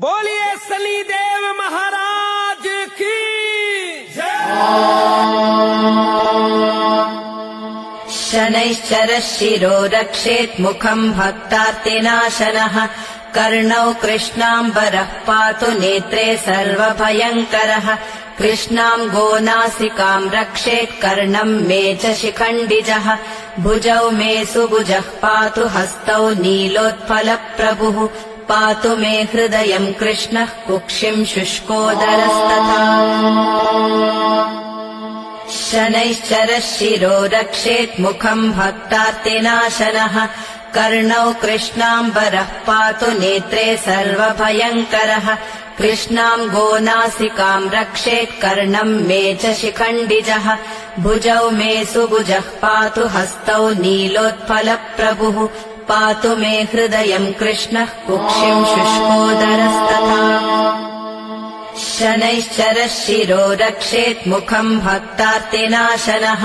बोलिए शनिदेव महाराज की शनैश्चरः शिरो रक्षेत् मुखम् भक्तार्तिनाशनः कर्णौ कृष्णाम्बरः पातु नेत्रे सर्वभयङ्करः कृष्णाम् गोनासिकाम् रक्षेत् कर्णम् मे च शिखण्डिजः भुजौ मे सुभुजः पातु हस्तौ नीलोत्पलप्रभुः पातु मे हृदयम् कृष्णः कुक्षिम् शुष्कोदरस्तथा शनैश्चरः शिरो रक्षेत् मुखम् भक्तार्तिनाशनः कर्णौ कृष्णाम्बरः पातु नेत्रे सर्वभयङ्करः कृष्णाम् गोनासिकाम् रक्षेत् कर्णम् मे च शिखण्डिजः भुजौ मे सुभुजः पातु हस्तौ नीलोत्पलप्रभुः पातु मे हृदयम् कृष्णः कुक्षिम् शुष्कोदरस्तथा शनैश्चरः शिरो रक्षेत् मुखम् भक्तार्तिनाशनः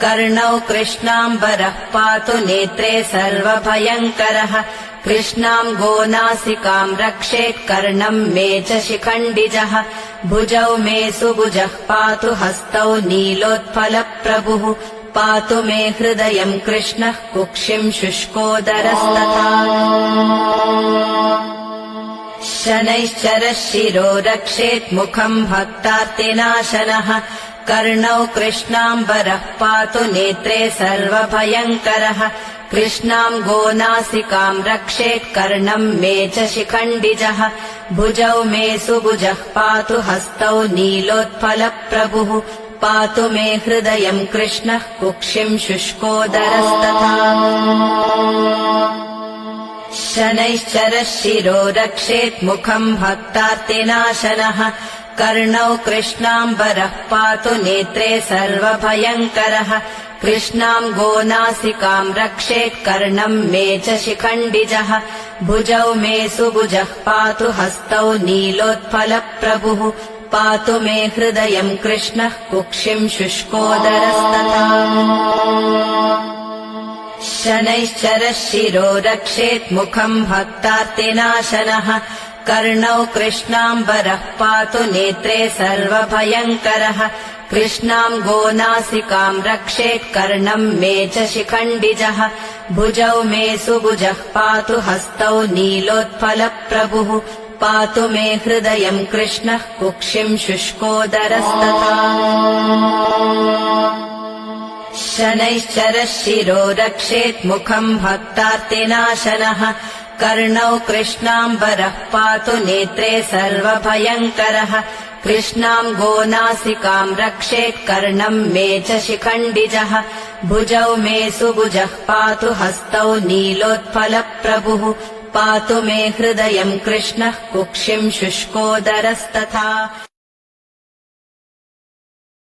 कर्णौ कृष्णाम्बरः पातु नेत्रे सर्वभयङ्करः कृष्णाम् गोनासिकाम् रक्षेत् कर्णम् मे च शिखण्डिजः भुजौ मे सुभुजः पातु हस्तौ नीलोत्पलप्रभुः पातु मे हृदयम् कृष्णः कुक्षिम् शुष्कोदरस्तथा शनैश्चरः शिरो रक्षेत् मुखम् भक्तार्तिनाशनः कर्णौ कृष्णाम्बरः पातु नेत्रे सर्वभयङ्करः कृष्णाम् गोनासिकाम् रक्षेत् कर्णम् मे च शिखण्डिजः भुजौ मे सुभुजः पातु हस्तौ नीलोत्पलप्रभुः पातु मे हृदयम् कृष्णः कुक्षिम् शुष्कोदरस्तथा शनैश्चरः शिरो रक्षेत् मुखम् भक्तार्तिनाशनः कर्णौ कृष्णाम्बरः पातु नेत्रे सर्वभयङ्करः कृष्णाम् गोनासिकाम् रक्षेत् कर्णम् मे च शिखण्डिजः भुजौ मे सुभुजः पातु हस्तौ नीलोत्पलप्रभुः पातु मे हृदयम् कृष्णः कुक्षिम् शुष्कोदरस्तथा शनैश्चरः शिरो रक्षेत् मुखम् भक्तार्तिनाशनः कर्णौ कृष्णाम्बरः पातु नेत्रे सर्वभयङ्करः कृष्णाम् गोनासिकाम् रक्षेत् कर्णम् मे च शिखण्डिजः भुजौ मे सुभुजः पातु हस्तौ नीलोत्पलप्रभुः पातु मे हृदयम् कृष्णः कुक्षिम् शुष्कोदरस्तथा शनैश्चरः शिरो रक्षेत् मुखम् भक्तार्तिनाशनः कर्णौ कृष्णाम्बरः पातु नेत्रे सर्वभयङ्करः कृष्णाम् गोनासिकाम् रक्षेत् कर्णम् मे च शिखण्डिजः भुजौ मे सुभुजः पातु हस्तौ नीलोत्पलप्रभुः पातु मे हृदयम् कृष्णः कुक्षिम् शुष्कोदरस्तथा।